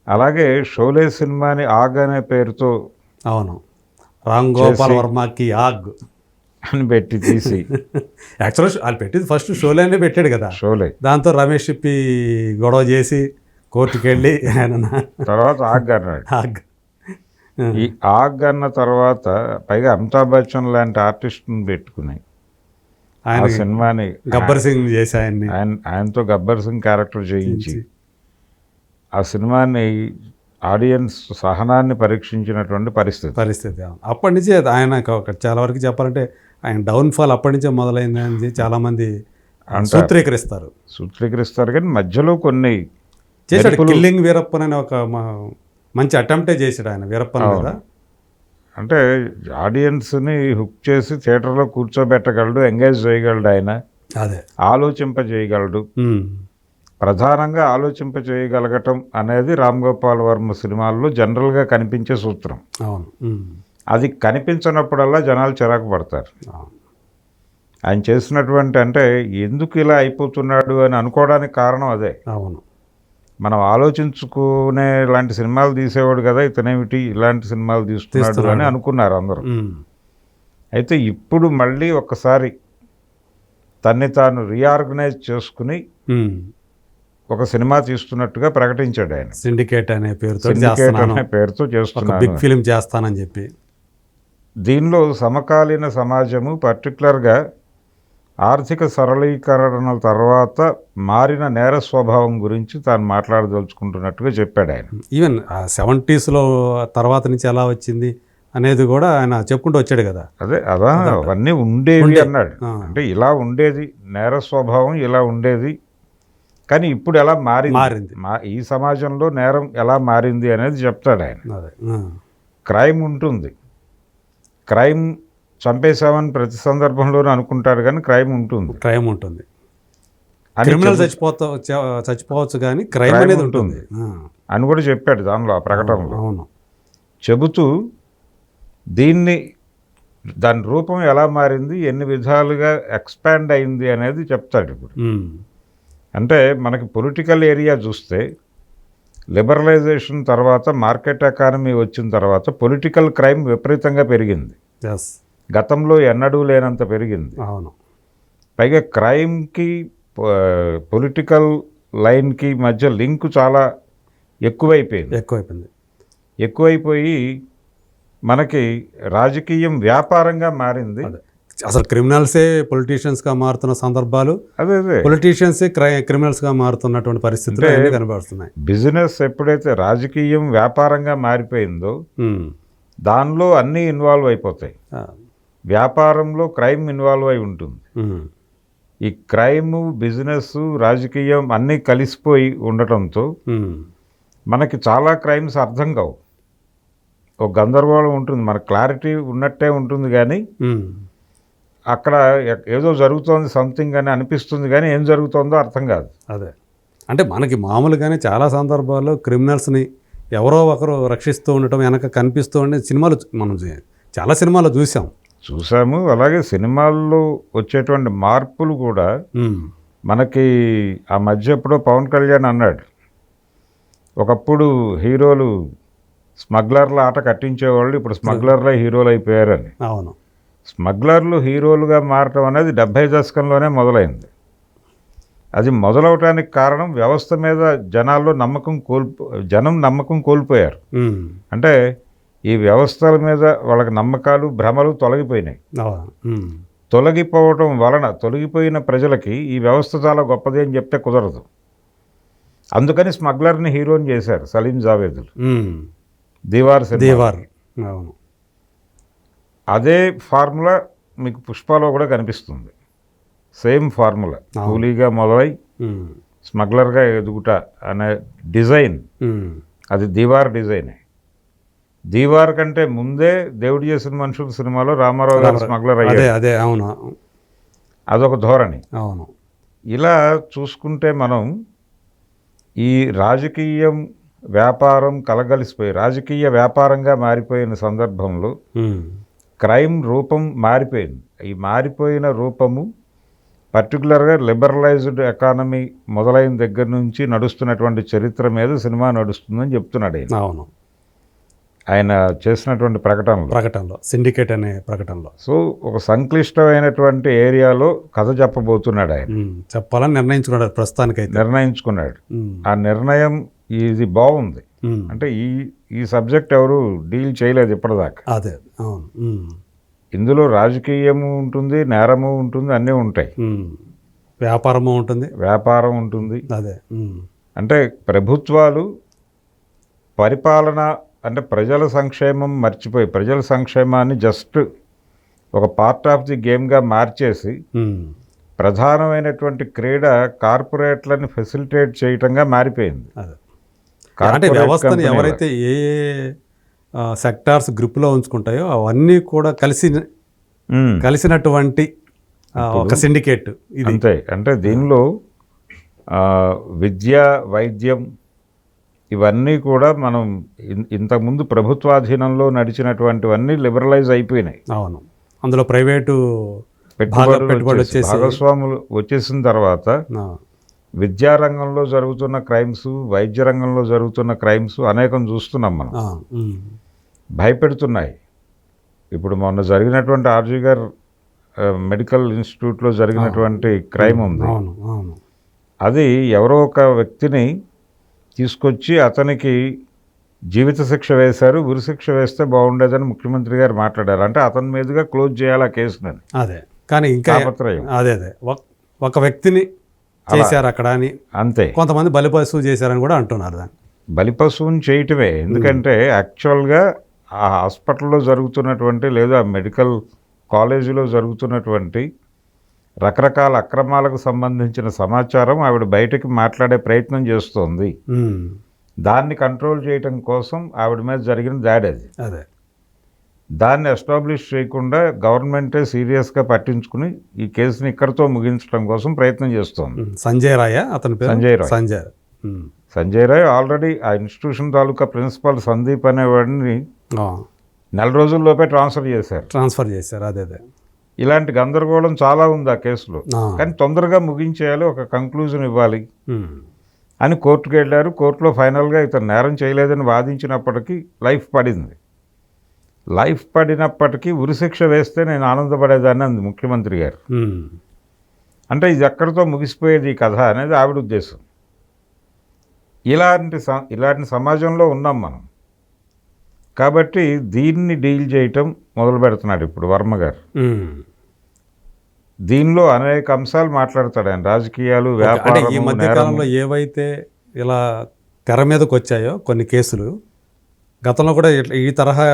అలాగే షోలే సినిమాని ఆగ్ అనే పేరుతో, అవును, రామ్ గోపాల్ వర్మకి ఆగ్ అని పెట్టి తీసి, యాక్చువల్గా వాళ్ళు పెట్టింది ఫస్ట్ షోలేనే పెట్టాడు కదా. షోలే దాంతో రమేష్ ఇప్పి గొడవ చేసి కోర్టుకి వెళ్ళి ఆయన తర్వాత ఆగ్ అన్నాడు. ఆగ్ ఈ ఆగ్ అన్న తర్వాత పైగా అమితాబ్ బచ్చన్ లాంటి ఆర్టిస్ట్ని పెట్టుకుని ఆయన సినిమాని గబ్బర్ సింగ్ చేసి ఆయనతో గబ్బర్ సింగ్ క్యారెక్టర్ చేయించి ఆ సినిమాని ఆడియన్స్ సహనాన్ని పరీక్షించినటువంటి పరిస్థితి. అవును. అప్పటి నుంచే ఆయన చాలా వరకు చెప్పాలంటే ఆయన డౌన్ఫాల్ అప్పటి నుంచే మొదలైంది అని చాలామంది సూత్రీకరిస్తారు కానీ మధ్యలో కొన్ని చేశాడు. కిల్లింగ్ వీరప్పన్ అనే ఒక మంచి అటెంప్టే చేశాడు ఆయన వీరప్పన్ మీద. అంటే ఆడియన్స్ని హుక్ చేసి థియేటర్లో కూర్చోబెట్టగలడు, ఎంగేజ్ చేయగలడు, ఆయన అదే ఆలోచింపజేయగలడు. ప్రధానంగా ఆలోచింపజేయగలగటం అనేది రామ్ గోపాల్ వర్మ సినిమాల్లో జనరల్గా కనిపించే సూత్రం. అవును. అది కనిపించినప్పుడల్లా జనాలు చిరాకు పడతారు. ఆయన చేసినటువంటి అంటే ఎందుకు ఇలా అయిపోతున్నాడు అని అనుకోవడానికి కారణం అదే. అవును. మనం ఆలోచించుకునే ఇలాంటి సినిమాలు తీసేవాడు కదా, ఇతనేమిటి ఇలాంటి సినిమాలు తీస్తున్నాడు అని అనుకున్నారు అందరూ. అయితే ఇప్పుడు మళ్ళీ ఒక్కసారి తన్ని తాను రీఆర్గనైజ్ చేసుకుని ఒక సినిమా తీస్తున్నట్టుగా ప్రకటించాడు ఆయన. సిండికేట్ అనే పేరుతో చేస్తున్నాను, బిగ్ ఫిల్మ్ చేస్తానని చెప్పి. దీనిలో సమకాలీన సమాజము, పర్టికులర్గా ఆర్థిక సరళీకరణ తర్వాత మారిన నేర స్వభావం గురించి తాను మాట్లాడదలుచుకుంటున్నట్టుగా చెప్పాడు ఆయన. ఈవెన్ 70s తర్వాత నుంచి ఎలా వచ్చింది అనేది కూడా ఆయన చెప్పుకుంటూ వచ్చాడు కదా. అదా అవన్నీ ఉండేవి అన్నాడు. అంటే ఇలా ఉండేది, నేర స్వభావం ఇలా ఉండేది, కానీ ఇప్పుడు ఎలా మారింది, ఈ సమాజంలో నేరం ఎలా మారింది అనేది చెప్తాడు ఆయన. క్రైమ్ ఉంటుంది, క్రైమ్ చంపేశామని ప్రతి సందర్భంలోనూ అనుకుంటారు, కానీ క్రైమ్ ఉంటుంది. క్రిమినల్ చచ్చిపోవచ్చు కానీ క్రైమ్ అనేది ఉంటుంది అని కూడా చెప్పాడు దానిలో, ఆ ప్రకటనలో. అవును. చెబుతూ దాని రూపం ఎలా మారింది, ఎన్ని విధాలుగా ఎక్స్పాండ్ అయింది అనేది చెప్తాడు ఇప్పుడు. అంటే మనకి పొలిటికల్ ఏరియా చూస్తే లిబరలైజేషన్ తర్వాత, మార్కెట్ ఎకానమీ వచ్చిన తర్వాత పొలిటికల్ క్రైమ్ విపరీతంగా పెరిగింది. గతంలో ఎన్నడూ లేనంత పెరిగింది. అవును. పైగా క్రైమ్కి పొలిటికల్ లైన్కి మధ్య లింక్ చాలా ఎక్కువైపోయి మనకి రాజకీయం వ్యాపారంగా మారింది. అసలు క్రిమినల్సే పొలిటీషియన్స్గా మారుతున్న సందర్భాలు, పొలిటీషియన్సే క్రిమినల్స్గా మారుతున్నటువంటి పరిస్థితులు కనబడుతున్నాయి. బిజినెస్ ఎప్పుడైతే రాజకీయం వ్యాపారంగా మారిపోయిందో దానిలో అన్నీ ఇన్వాల్వ్ అయిపోతాయి. వ్యాపారంలో క్రైమ్ ఇన్వాల్వ్ అయి ఉంటుంది. ఈ క్రైమ్, బిజినెస్, రాజకీయం అన్నీ కలిసిపోయి ఉండటంతో మనకి చాలా క్రైమ్స్ అర్థం కావు. ఒక గందరగోళం ఉంటుంది, మనకు క్లారిటీ ఉన్నట్టే ఉంటుంది, కానీ అక్కడ ఏదో జరుగుతోంది సంథింగ్ అని అనిపిస్తుంది, కానీ ఏం జరుగుతుందో అర్థం కాదు. అదే అంటే మనకి మామూలుగానే చాలా సందర్భాల్లో క్రిమినల్స్ని ఎవరో ఒకరు రక్షిస్తూ ఉండటం వెనక కనిపిస్తూ ఉండే సినిమాలు మనం చాలా సినిమాలు చూసాము. అలాగే సినిమాల్లో వచ్చేటువంటి మార్పులు కూడా మనకి ఆ మధ్య ఎప్పుడో పవన్ కళ్యాణ్ అన్నాడు, ఒకప్పుడు హీరోలు స్మగ్లర్ల ఆట కట్టించేవాళ్ళు, ఇప్పుడు స్మగ్లర్లే హీరోలు అయిపోయారని. అవును. స్మగ్లర్లు హీరోలుగా మారటం అనేది 70 దశకంలోనే మొదలైంది. అది మొదలవటానికి కారణం వ్యవస్థ మీద జనం నమ్మకం కోల్పోయారు. అంటే ఈ వ్యవస్థల మీద వాళ్ళకి నమ్మకాలు, భ్రమలు తొలగిపోయినాయి. తొలగిపోవటం వలన తొలగిపోయిన ప్రజలకి ఈ వ్యవస్థ చాలా గొప్పది అని చెప్తే కుదరదు. అందుకని స్మగ్లర్ని హీరోని చేశారు సలీం జావేదులు. దీవార్. అవును. అదే ఫార్ములా మీకు పుష్పలో కూడా కనిపిస్తుంది. సేమ్ ఫార్ములా, కూలీగా మొదలై స్మగ్లర్గా ఎదుగుట అనే డిజైన్, అది దీవార్ డిజైనే. దీవార్ కంటే ముందే దేవుడు చేసిన మనుషుల సినిమాలో రామారావు గారు స్మగ్లర్ అయ్యారు. అదొక ధోరణి. అవును. ఇలా చూసుకుంటే మనం ఈ రాజకీయం, వ్యాపారం కలగలిసిపోయి రాజకీయ వ్యాపారంగా మారిపోయిన సందర్భంలో క్రైమ్ రూపం మారిపోయింది. ఈ మారిపోయిన రూపము పర్టికులర్గా లిబరలైజ్డ్ ఎకానమీ మొదలైన దగ్గర నుంచి నడుస్తున్నటువంటి చరిత్ర మీద సినిమా నడుస్తుందని చెప్తున్నాడు ఆయన. అవును. ఆయన చేసినటువంటి ప్రకటనలో సిండికేట్ అనే ప్రకటనలో. సో ఒక సంక్లిష్టమైనటువంటి ఏరియాలో కథ చెప్పబోతున్నాడు ఆయన. చెప్పాలని నిర్ణయించుకున్నాడు, ప్రస్తుతానికైతే నిర్ణయించుకున్నాడు. ఆ నిర్ణయం ఇది బాగుంది. అంటే ఈ సబ్జెక్ట్ ఎవరు డీల్ చేయలేదు ఇప్పటిదాకా. అదే. అవును. ఇందులో రాజకీయము ఉంటుంది, నేరము ఉంటుంది, అన్నీ ఉంటాయి, వ్యాపారం ఉంటుంది. అదే అంటే ప్రభుత్వాలు పరిపాలన అంటే ప్రజల సంక్షేమం మర్చిపోయి ప్రజల సంక్షేమాన్ని జస్ట్ ఒక పార్ట్ ఆఫ్ ది గేమ్గా మార్చేసి ప్రధానమైనటువంటి క్రీడ కార్పొరేట్లను ఫెసిలిటేట్ చేయటంగా మారిపోయింది. అదే అంటే కార్పొరేట్ వ్యవస్థని కంపెనీల. ఎవరైతే ఏ సెక్టార్స్ గ్రిప్లో ఉంచుకుంటాయో అవన్నీ కూడా కలిసినటువంటి ఒక సిండికేట్ ఇది. అంతే. అంటే దీనిలో విద్య, వైద్యం ఇవన్నీ కూడా మనం ఇంతకుముందు ప్రభుత్వాధీనంలో నడిచినటువంటివన్నీ లిబరలైజ్ అయిపోయినాయి. అవును, అందులో ప్రైవేటు పెట్టుబడులు వచ్చేసి భాగస్వాములు వచ్చేసిన తర్వాత విద్యారంగంలో జరుగుతున్న క్రైమ్స్, వైద్య రంగంలో జరుగుతున్న క్రైమ్స్ అనేకం చూస్తున్నాం మనం. భయపెడుతున్నాయి. ఇప్పుడు మొన్న జరిగినటువంటి ఆర్జీ గారు మెడికల్ ఇన్స్టిట్యూట్లో జరిగినటువంటి క్రైమ్ ఉంది. అది ఎవరో ఒక వ్యక్తిని తీసుకొచ్చి అతనికి జీవిత శిక్ష వేశారు, ఉరిశిక్ష వేస్తే బాగుండేదని ముఖ్యమంత్రి గారు మాట్లాడారు. అంటే అతని మీదుగా క్లోజ్ చేయాలి ఆ కేసుని. అదే, కానీ ఇంకా అదే ఒక వ్యక్తిని చేశారు అక్కడ అని, అంతే. కొంతమంది బలిపశువు చేశారని కూడా అంటున్నారు. దాన్ని బలిపశువుని చేయటమే. ఎందుకంటే యాక్చువల్గా ఆ హాస్పిటల్లో జరుగుతున్నటువంటి లేదా మెడికల్ కాలేజీలో జరుగుతున్నటువంటి రకరకాల అక్రమాలకు సంబంధించిన సమాచారం ఆవిడ బయటకు మాట్లాడే ప్రయత్నం చేస్తోంది. దాన్ని కంట్రోల్ చేయటం కోసం ఆవిడ మీద జరిగిన దాడి అది. అదే, దాన్ని ఎస్టాబ్లిష్ చేయకుండా గవర్నమెంటే సీరియస్గా పట్టించుకుని ఈ కేసుని ఇక్కడితో ముగించడం కోసం ప్రయత్నం చేస్తోంది. సంజయ్ రాయ్ అతని పేరు. సంజయ్ రాయ్ ఆల్రెడీ ఆ ఇన్స్టిట్యూషన్ తాలూకా ప్రిన్సిపాల్ సందీప్ అనేవాడిని నెల రోజుల్లోపే ట్రాన్స్ఫర్ చేశారు. అదే, ఇలాంటి గందరగోళం చాలా ఉంది ఆ కేసులో. కానీ తొందరగా ముగించేయాలి, ఒక కంక్లూజన్ ఇవ్వాలి అని కోర్టుకు వెళ్ళారు. కోర్టులో ఫైనల్గా ఇతను నేరం చేయలేదని వాదించినప్పటికీ లైఫ్ పడింది. లైఫ్ పడినప్పటికీ ఉరిశిక్ష వేస్తే నేను ఆనందపడేదాన్ని అంది ముఖ్యమంత్రి గారు. అంటే ఇది ఎక్కడితో ముగిసిపోయేది ఈ కథ అనేది ఆవిడ ఉద్దేశం. ఇలాంటి సమాజంలో ఉన్నాం మనం. కాబట్టి దీన్ని డీల్ చేయటం మొదలు పెడుతున్నాడు ఇప్పుడు వర్మ గారు. దీనిలో అనేక అంశాలు మాట్లాడతాడు ఆయన. రాజకీయాలు, వ్యాపారం. ఈ మధ్యకాలంలో ఏవైతే ఇలా తెర మీదకి వచ్చాయో కొన్ని కేసులు, గతంలో కూడా ఈ తరహా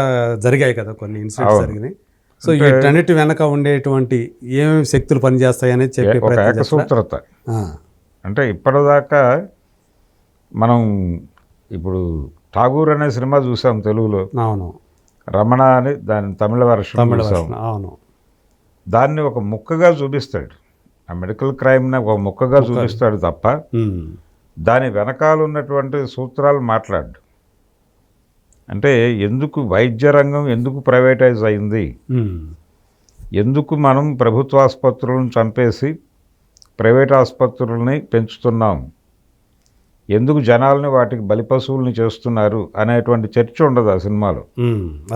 జరిగాయి కదా, కొన్ని ఇన్సిడెంట్స్ జరిగినాయి. సో వీటన్నిటి వెనక ఉండేటువంటి ఏమేమి శక్తులు పనిచేస్తాయని చెప్పి ఒక ఏకసూత్రత. అంటే ఇప్పటిదాకా మనం ఇప్పుడు ఠాగూర్ అనే సినిమా చూసాం తెలుగులో. అవును. రమణ అని దాని తమిళ వర్షన్ చూసాం. అవును. దాన్ని ఒక ముక్కగా చూపిస్తాడు. ఆ మెడికల్ క్రైమ్ని ఒక ముక్కగా చూపిస్తాడు తప్ప దాని వెనకాల ఉన్నటువంటి సూత్రాలు మాట్లాడు. అంటే ఎందుకు వైద్య రంగం ఎందుకు ప్రైవేటైజ్ అయింది, ఎందుకు మనం ప్రభుత్వ ఆసుపత్రులను చంపేసి ప్రైవేట్ ఆసుపత్రులని పెంచుతున్నాం, ఎందుకు జనాల్ని వాటికి బలిపశువుల్ని చేస్తున్నారు అనేటువంటి చర్చ ఉండదు ఆ సినిమాలో.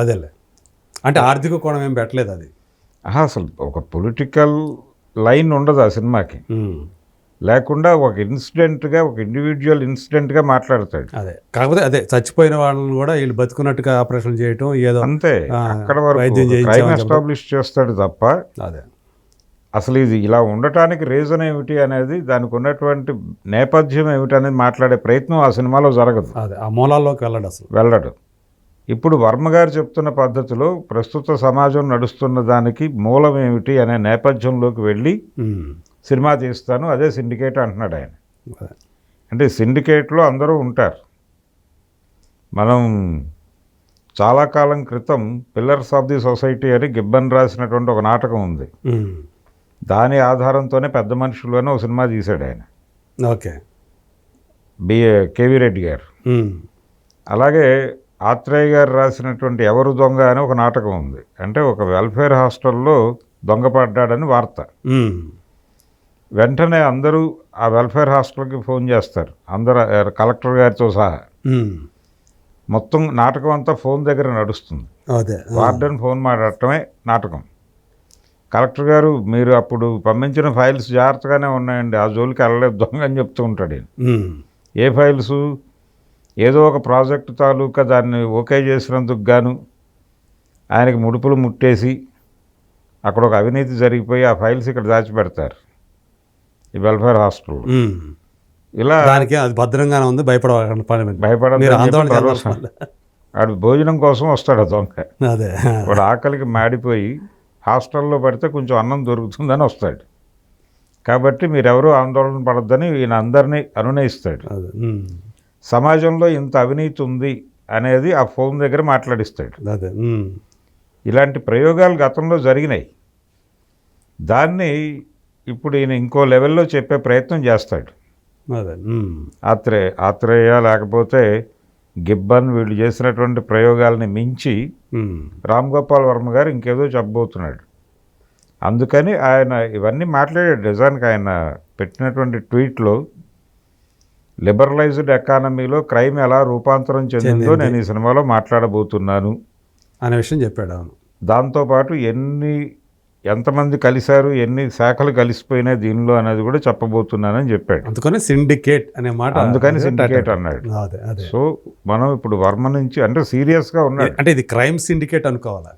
అదేలే, అంటే ఆర్థిక కోణం ఏం పెట్టలేదు అది. అసలు ఒక పొలిటికల్ లైన్ ఉండదు ఆ సినిమాకి. లేకుండా ఒక ఇన్సిడెంట్గా, ఒక ఇండివిజువల్ ఇన్సిడెంట్గా మాట్లాడతాడు. అదే, కాకపోతే అదే చచ్చిపోయిన వాళ్ళని కూడా వీళ్ళు బతుకున్నట్టుగా ఆపరేషన్ చేయటం ఏదో అంతే. అక్కడ వరకు క్రైమ్ ఎస్టాబ్లిష్ చేస్తాడు తప్ప అదే అసలు ఇది ఇలా ఉండటానికి రీజన్ ఏమిటి అనేది, దానికి ఉన్నటువంటి నేపథ్యం ఏమిటి అనేది మాట్లాడే ప్రయత్నం ఆ సినిమాలో జరగదు. అదే, ఆ మూలాల్లోకి వెళ్ళడు. ఇప్పుడు వర్మ గారు చెప్తున్న పద్ధతిలో ప్రస్తుత సమాజం నడుస్తున్న దానికి మూలం ఏమిటి అనే నేపథ్యంలోకి వెళ్ళి సినిమా తీస్తాను, అదే సిండికేట్ అంటున్నాడు ఆయన. అంటే సిండికేట్లో అందరూ ఉంటారు. మనం చాలా కాలం క్రితం పిల్లర్స్ ఆఫ్ ది సొసైటీ అని గిబ్బన్ రాసినటువంటి ఒక నాటకం ఉంది. దాని ఆధారంతోనే పెద్ద మనుషులు అని ఒక సినిమా తీశాడు ఆయన. ఓకే. కేవీ రెడ్డి గారు. అలాగే ఆత్రేయ గారు రాసినటువంటి ఎవరు దొంగ అని ఒక నాటకం ఉంది. అంటే ఒక వెల్ఫేర్ హాస్టల్లో దొంగ పడ్డాడని వార్త. వెంటనే అందరూ ఆ వెల్ఫేర్ హాస్టల్కి ఫోన్ చేస్తారు, అందరూ కలెక్టర్ గారితో సహా. మొత్తం నాటకం అంతా ఫోన్ దగ్గర నడుస్తుంది. వార్డెన్ ఫోన్ మాట్లాడటమే నాటకం. కలెక్టర్ గారు మీరు అప్పుడు పంపించిన ఫైల్స్ జాగ్రత్తగానే ఉన్నాయండి, ఆ జోలికి వెళ్ళలేదు దొంగ అని చెప్తూ ఉంటాడు. ఏ ఫైల్స్? ఏదో ఒక ప్రాజెక్టు తాలూకా దాన్ని ఓకే చేసినందుకు గాను ఆయనకి ముడుపులు ముట్టేసి అక్కడ ఒక అవినీతి జరిగిపోయి ఆ ఫైల్స్ ఇక్కడ దాచిపెడతారు ఈ వెల్ఫేర్ హాస్టల్లో. ఇలా దానికి అది భద్రంగానే ఉంది, భయపడకండి పని మీరు భయపడద్దని ఆందోళన చెప్పి భరోసా. చెందాల్సిన వాడు భోజనం కోసం వస్తాడు ఆ దొంగ. అదే వాడు ఆకలికి మాడిపోయి హాస్టల్లో పడితే కొంచెం అన్నం దొరుకుతుందని వస్తాడు. కాబట్టి మీరెవరూ ఆందోళన పడద్దని ఈయన అందరినీ అనునయిస్తాడు. అదే సమాజంలో ఇంత అవినీతి ఉంది అనేది ఆ ఫోన్ దగ్గర మాట్లాడిస్తాడు. అదే ఇలాంటి ప్రయోగాలు గతంలో జరిగినాయి. దాన్ని ఇప్పుడు ఈయన ఇంకో లెవెల్లో చెప్పే ప్రయత్నం చేస్తాడు. అదే ఆత్రేయ లేకపోతే గిబ్బన్ వీళ్ళు చేసినటువంటి ప్రయోగాల్ని మించి రామ్ గోపాల్ వర్మ గారు ఇంకేదో చెప్పబోతున్నాడు. అందుకని ఆయన ఇవన్నీ మాట్లాడాడు. నిజానికి ఆయన పెట్టినటువంటి ట్వీట్లో లిబరలైజ్డ్ ఎకానమీలో క్రైమ్ ఎలా రూపాంతరం చెందిందో నేను ఈ సినిమాలో మాట్లాడబోతున్నాను అనే విషయం చెప్పాడు. అవును. దాంతోపాటు ఎంతమంది కలిశారు, ఎన్ని శాఖలు కలిసిపోయినాయి దీనిలో అనేది కూడా చెప్పబోతున్నానని చెప్పాడు. అందుకని సిండికేట్ అనే మాట, అందుకని సిండికేట్ అన్నాడు. అదే అదే సో మనం ఇప్పుడు వర్మ నుంచి అంటే సీరియస్గా ఉన్నాడు. అంటే ఇది క్రైమ్ సిండికేట్ అనుకోవాలా?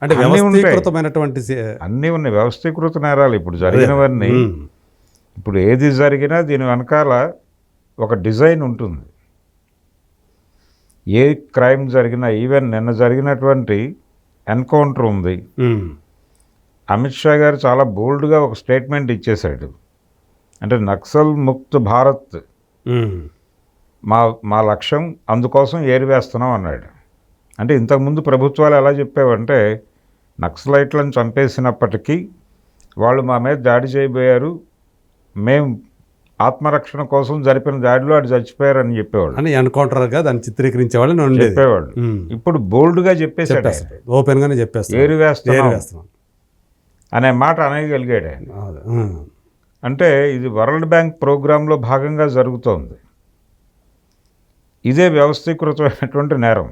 అంటే అన్నీ ఉంటాయి. వ్యవస్థీకృతమైనటువంటి అన్నీ ఉన్నాయి, వ్యవస్థీకృత నేరాలు ఇప్పుడు జరిగినవన్నీ. ఇప్పుడు ఏది జరిగినా దీని వెనకాల ఒక డిజైన్ ఉంటుంది. ఏ క్రైమ్ జరిగినా, ఈవెన్ నిన్న జరిగినటువంటి ఎన్కౌంటర్ ఉంది. అమిత్ షా గారు చాలా బోల్డ్గా ఒక స్టేట్మెంట్ ఇచ్చేశాడు. అంటే నక్సల్ ముక్త్ భారత్ మా లక్ష్యం, అందుకోసం ఏరివేస్తున్నాం అన్నాడు. అంటే ఇంతకుముందు ప్రభుత్వాలు ఎలా చెప్పేవంటే నక్సలైట్లను చంపేసినప్పటికీ వాళ్ళు మా మీద దాడి చేయబోయారు, మేము ఆత్మరక్షణ కోసం జరిపిన దాడిలో అటు చచ్చిపోయారని చెప్పేవాళ్ళు. అని ఎన్కౌంటర్గా దాన్ని చిత్రీకరించేవాళ్ళు చెప్పేవాళ్ళు. ఇప్పుడు బోల్డ్గా చెప్పేశాడు, ఓపెన్గానే చెప్పేస్తాడు, ఏరివేస్తున్నాం అనే మాట అనగలిగాడు ఆయన. అంటే ఇది వరల్డ్ బ్యాంక్ ప్రోగ్రాంలో భాగంగా జరుగుతోంది. ఇదే వ్యవస్థీకృతమైనటువంటి నేరం.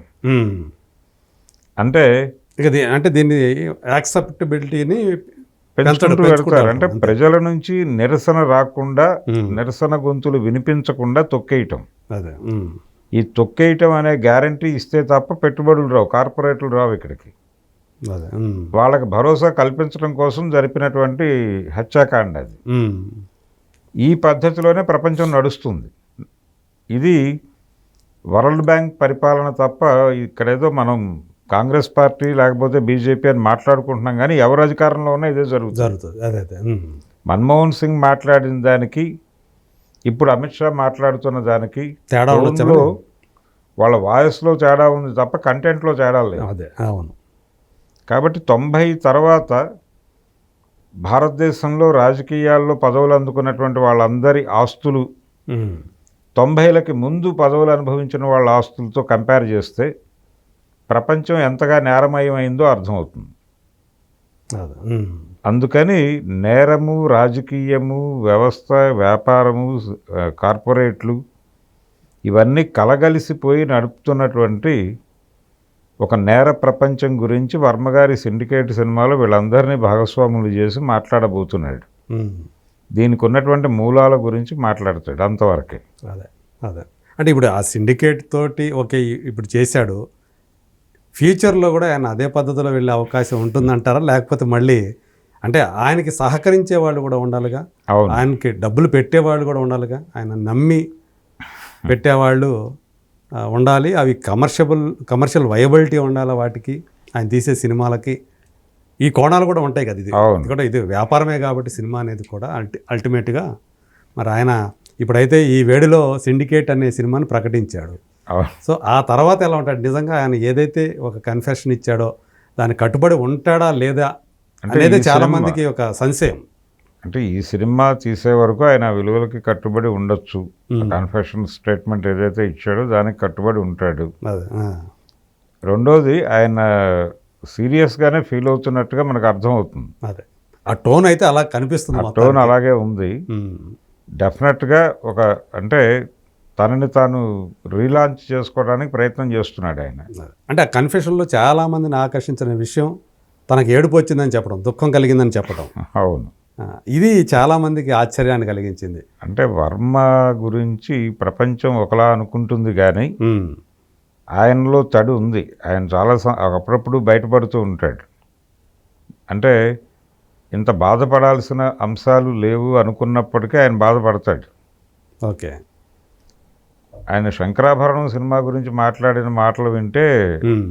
అంటే అంటే దీన్ని యాక్సెప్టబిలిటీని పెంచుకుంటూ పెడతారు. అంటే ప్రజల నుంచి నిరసన రాకుండా, నిరసన గొంతులు వినిపించకుండా తొక్కేయటం. అదే ఈ తొక్కేయటం అనే గ్యారంటీ ఇస్తే తప్ప పెట్టుబడులు రావు, కార్పొరేట్లు రావు ఇక్కడికి. వాళ్ళకి భరోసా కల్పించడం కోసం జరిపినటువంటి హత్యాకాండ అది. ఈ పద్ధతిలోనే ప్రపంచం నడుస్తుంది. ఇది వరల్డ్ బ్యాంక్ పరిపాలన తప్ప ఇక్కడేదో మనం కాంగ్రెస్ పార్టీ లేకపోతే బీజేపీ అని మాట్లాడుకుంటున్నాం, కానీ ఎవరు అధికారంలో ఉన్నా ఇదే జరుగుతుంది. మన్మోహన్ సింగ్ మాట్లాడిన దానికి ఇప్పుడు అమిత్ షా మాట్లాడుతున్న దానికి తేడాలో వాళ్ళ వాయిస్లో తేడా ఉంది తప్ప కంటెంట్లో తేడా లేదు. అదే అవును. కాబట్టి 90 తర్వాత భారతదేశంలో రాజకీయాల్లో పదవులు అందుకున్నటువంటి వాళ్ళందరి ఆస్తులు 90లకి ముందు పదవులు అనుభవించిన వాళ్ళ ఆస్తులతో కంపేర్ చేస్తే ప్రపంచం ఎంతగా నేరమయమైందో అర్థమవుతుంది. అందుకని నేరము, రాజకీయము, వ్యవస్థ, వ్యాపారము, కార్పొరేట్లు ఇవన్నీ కలగలిసిపోయి నడుపుతున్నటువంటి ఒక నేర ప్రపంచం గురించి వర్మగారి సిండికేట్ సినిమాలో వీళ్ళందరినీ భాగస్వాములు చేసి మాట్లాడబోతున్నాడు. దీనికి ఉన్నటువంటి మూలాల గురించి మాట్లాడతాడు, అంతవరకే. అదే అదే అంటే ఇప్పుడు ఆ సిండికేట్ తోటి ఓకే ఇప్పుడు చేశాడు, ఫ్యూచర్లో కూడా ఆయన అదే పద్ధతిలో వెళ్ళే అవకాశం ఉంటుందంటారా? లేకపోతే మళ్ళీ అంటే ఆయనకి సహకరించే వాళ్ళు కూడా ఉండాలిగా, ఆయనకి డబ్బులు పెట్టేవాళ్ళు కూడా ఉండాలిగా, ఆయన నమ్మి పెట్టేవాళ్ళు ఉండాలి, అవి కమర్షియల్ వయబిలిటీ ఉండాలి వాటికి, ఆయన తీసే సినిమాలకి. ఈ కోణాలు కూడా ఉంటాయి కదా. ఇది కూడా ఇది వ్యాపారమే కాబట్టి సినిమా అనేది కూడా అల్టిమేట్గా మరి ఆయన ఇప్పుడైతే ఈ వేడిలో సిండికేట్ అనే సినిమాని ప్రకటించాడు. సో ఆ తర్వాత ఎలా ఉంటాడు, నిజంగా ఆయన ఏదైతే ఒక కన్ఫెషన్ ఇచ్చాడో దానికి కట్టుబడి ఉంటాడా లేదా అనేది చాలామందికి ఒక సంశయం. అంటే ఈ సినిమా తీసే వరకు ఆయన విలువలకి కట్టుబడి ఉండొచ్చు. కన్ఫెషన్ స్టేట్మెంట్ ఏదైతే ఇచ్చాడో దానికి కట్టుబడి ఉంటాడు. రెండోది ఆయన సీరియస్గానే ఫీల్ అవుతున్నట్టుగా మనకు అర్థమవుతుంది. అదే ఆ టోన్ అయితే అలా కనిపిస్తుంది, ఆ టోన్ అలాగే ఉంది. డెఫినెట్గా ఒక అంటే తనని తాను రీలాంచ్ చేసుకోవడానికి ప్రయత్నం చేస్తున్నాడు ఆయన. అంటే ఆ కన్ఫెషన్లో చాలామందిని ఆకర్షించిన విషయం తనకు ఏడుపు వచ్చిందని చెప్పడం, దుఃఖం కలిగిందని చెప్పడం. అవును, ఇది చాలామందికి ఆశ్చర్యాన్ని కలిగించింది. అంటే వర్మ గురించి ప్రపంచం ఒకలా అనుకుంటుంది కానీ ఆయనలో తడి ఉంది. ఆయన చాలా అప్పుడప్పుడు బయటపడుతూ ఉంటాడు. అంటే ఇంత బాధపడాల్సిన అంశాలు లేవు అనుకున్నప్పటికీ ఆయన బాధపడతాడు. ఓకే. ఆయన శంకరాభరణం సినిమా గురించి మాట్లాడిన మాటలు వింటే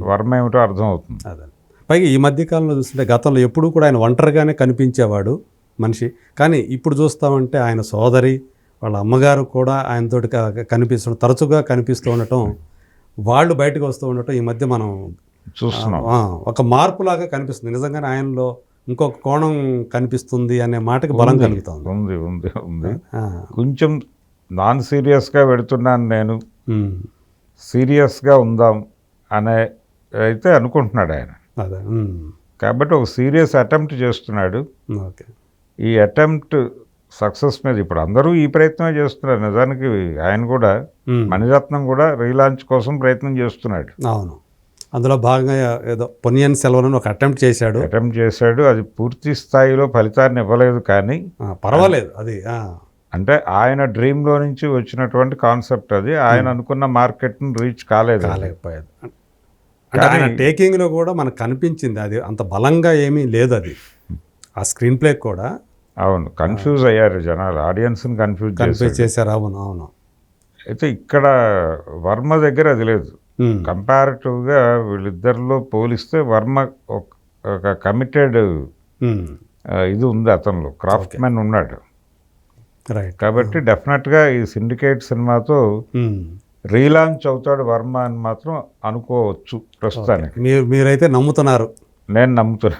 వర్మ ఏమిటో అర్థం అవుతుంది. అదే. పైగా ఈ మధ్యకాలంలో చూస్తుంటే గతంలో ఎప్పుడూ కూడా ఆయన ఒంటరిగానే కనిపించేవాడు మనిషి. కానీ ఇప్పుడు చూస్తామంటే ఆయన సోదరి, వాళ్ళ అమ్మగారు కూడా ఆయనతోటి కనిపిస్తూ తరచుగా కనిపిస్తూ ఉండటం, వాళ్ళు బయటకు వస్తూ ఉండటం ఈ మధ్య మనం చూస్తున్నాం. ఒక మార్పులాగా కనిపిస్తుంది. నిజంగానే ఆయనలో ఇంకొక కోణం కనిపిస్తుంది అనే మాటకి బలం కలుగుతుంది. ఉంది ఉంది ఉంది కొంచెం నాన్ సీరియస్గా పెడుతున్నాను నేను, సీరియస్గా ఉందాం అనే అయితే అనుకుంటున్నాడు ఆయన. అదే. కాబట్టి ఒక సీరియస్ అటెంప్ట్ చేస్తున్నాడు. ఓకే. ఈ అటెంప్ట్ సక్సెస్ మీద ఇప్పుడు అందరూ ఈ ప్రయత్నమే చేస్తున్నారు. నిజానికి ఆయన కూడా, మణిరత్నం కూడా రీలాంచ్ కోసం ప్రయత్నం చేస్తున్నాడు. అవును, అందులో భాగంగా ఏదో పొన్నియిన్ సెల్వన్ ఒక అటెంప్ట్ చేశాడు. అది పూర్తి స్థాయిలో ఫలితాన్ని ఇవ్వలేదు, కానీ పర్వాలేదు. అది అంటే ఆయన డ్రీమ్లో నుంచి వచ్చినటువంటి కాన్సెప్ట్ అది. ఆయన అనుకున్న మార్కెట్ని రీచ్ కాలేకపోయేది. అంటే ఆయన టేకింగ్లో కూడా మనకు కనిపించింది అది అంత బలంగా ఏమీ లేదు. అది ఆ స్క్రీన్ ప్లే కూడా అవును, కన్ఫ్యూజ్ అయ్యారు జనాలు, ఆడియన్స్ని కన్ఫ్యూజ్ చేశారు. అవును అవును. అయితే ఇక్కడ వర్మ దగ్గర అది లేదు. కంపారిటివ్గా వీళ్ళిద్దరిలో పోలిస్తే వర్మ ఒక కమిటెడ్ ఇది ఉంది అతనిలో, క్రాఫ్ట్ మ్యాన్ ఉన్నాడు. రైట్. కాబట్టి డెఫినెట్గా ఈ సిండికేట్ సినిమాతో రీలాంచ్ అవుతాడు వర్మ అని మాత్రం అనుకోవచ్చు ప్రస్తుతానికి. మీరైతే నమ్ముతున్నారు? నేను నమ్ముతున్నా.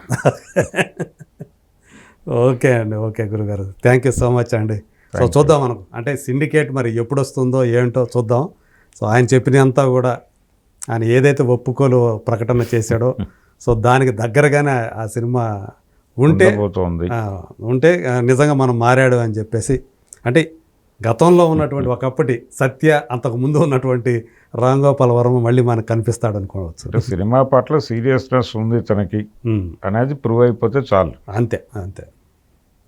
ఓకే అండి, ఓకే గురుగారు, థ్యాంక్ యూ సో మచ్ అండి. సో చూద్దాం మనం, అంటే సిండికేట్ మరి ఎప్పుడు వస్తుందో ఏంటో చూద్దాం. సో ఆయన చెప్పినంతా కూడా ఆయన ఏదైతే ఒప్పుకోలు ప్రకటన చేశాడో సో దానికి దగ్గరగానే ఆ సినిమా ఉంటే నిజంగా మనం మారాడు అని చెప్పేసి, అంటే గతంలో ఉన్నటువంటి ఒకప్పటి సత్య, అంతకు ముందు ఉన్నటువంటి రామ్ గోపాల్ వర్మ మళ్ళీ మనకు కనిపిస్తాడు అనుకోవచ్చు. సినిమా పట్ల సీరియస్నెస్ ఉంది తనకి అనేది ప్రూవ్ అయిపోతే చాలు. అంతే.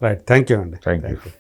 రైట్, థ్యాంక్ యూ అండి. Thank you.